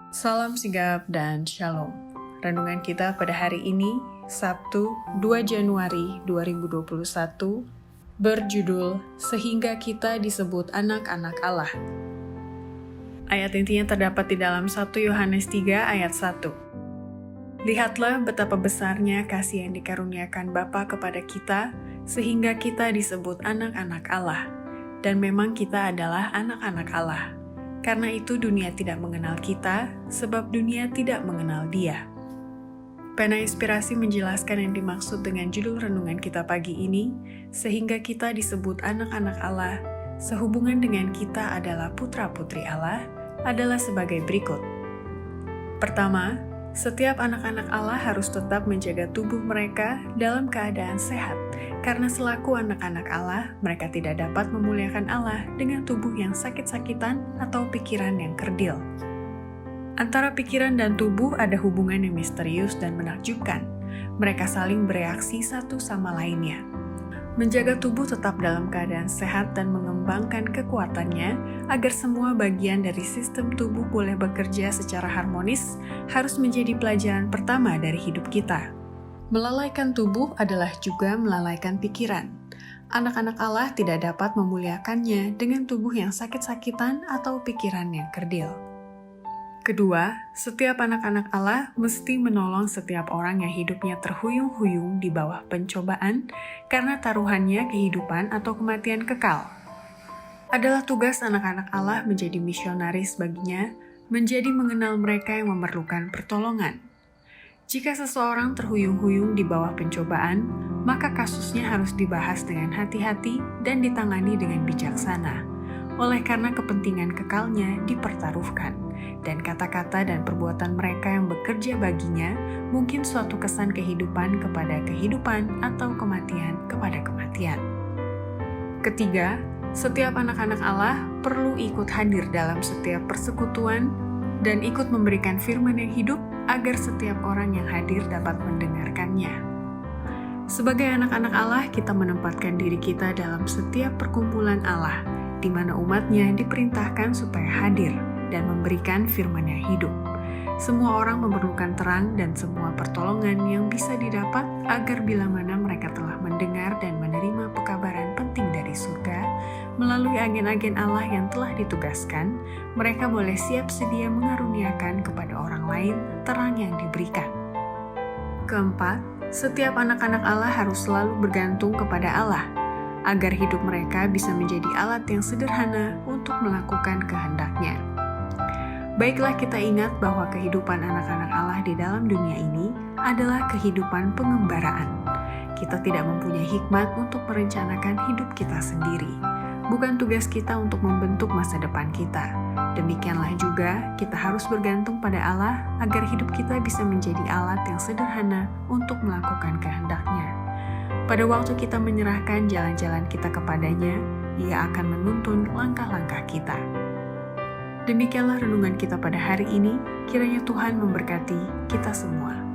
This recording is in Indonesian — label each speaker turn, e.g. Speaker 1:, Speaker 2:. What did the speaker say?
Speaker 1: Salam sigap dan shalom. Renungan kita pada hari ini, Sabtu 2 Januari 2021, berjudul Sehingga Kita Disebut Anak-anak Allah. Ayat intinya terdapat di dalam 1 Yohanes 3 ayat 1. Lihatlah betapa besarnya kasih yang dikaruniakan Bapa kepada kita, sehingga kita disebut anak-anak Allah. Dan memang kita adalah anak-anak Allah. Karena itu dunia tidak mengenal kita, sebab dunia tidak mengenal Dia. Pena Inspirasi menjelaskan yang dimaksud dengan judul renungan kita pagi ini, sehingga kita disebut anak-anak Allah, sehubungan dengan kita adalah putra-putri Allah, adalah sebagai berikut. Pertama, setiap anak-anak Allah harus tetap menjaga tubuh mereka dalam keadaan sehat, karena selaku anak-anak Allah, mereka tidak dapat memuliakan Allah dengan tubuh yang sakit-sakitan atau pikiran yang kerdil. Antara pikiran dan tubuh ada hubungan yang misterius dan menakjubkan. Mereka saling bereaksi satu sama lainnya. Menjaga tubuh tetap dalam keadaan sehat dan mengembangkan kekuatannya agar semua bagian dari sistem tubuh boleh bekerja secara harmonis harus menjadi pelajaran pertama dari hidup kita. Melalaikan tubuh adalah juga melalaikan pikiran. Anak-anak Allah tidak dapat memuliakannya dengan tubuh yang sakit-sakitan atau pikiran yang kerdil. Kedua, setiap anak-anak Allah mesti menolong setiap orang yang hidupnya terhuyung-huyung di bawah pencobaan karena taruhannya kehidupan atau kematian kekal. Adalah tugas anak-anak Allah menjadi misionaris baginya, menjadi mengenal mereka yang memerlukan pertolongan. Jika seseorang terhuyung-huyung di bawah pencobaan, maka kasusnya harus dibahas dengan hati-hati dan ditangani dengan bijaksana, oleh karena kepentingan kekalnya dipertaruhkan, dan kata-kata dan perbuatan mereka yang bekerja baginya mungkin suatu kesan kehidupan kepada kehidupan atau kematian kepada kematian. Ketiga, setiap anak-anak Allah perlu ikut hadir dalam setiap persekutuan dan ikut memberikan firman yang hidup agar setiap orang yang hadir dapat mendengarkannya. Sebagai anak-anak Allah, kita menempatkan diri kita dalam setiap perkumpulan Allah, di mana umatnya diperintahkan supaya hadir dan memberikan firman yang hidup. Semua orang memerlukan terang dan semua pertolongan yang bisa didapat agar bila mana mereka telah mendengar dan menerima pekabaran penting dari surga, melalui agen-agen Allah yang telah ditugaskan, mereka boleh siap sedia mengaruniakan kepada orang lain terang yang diberikan. Keempat, setiap anak-anak Allah harus selalu bergantung kepada Allah, agar hidup mereka bisa menjadi alat yang sederhana untuk melakukan kehendak-Nya. Baiklah kita ingat bahwa kehidupan anak-anak Allah di dalam dunia ini adalah kehidupan pengembaraan. Kita tidak mempunyai hikmat untuk merencanakan hidup kita sendiri. Bukan tugas kita untuk membentuk masa depan kita. Demikianlah juga kita harus bergantung pada Allah agar hidup kita bisa menjadi alat yang sederhana untuk melakukan kehendak-Nya. Pada waktu kita menyerahkan jalan-jalan kita kepadanya, Ia akan menuntun langkah-langkah kita. Demikianlah renungan kita pada hari ini, kiranya Tuhan memberkati kita semua.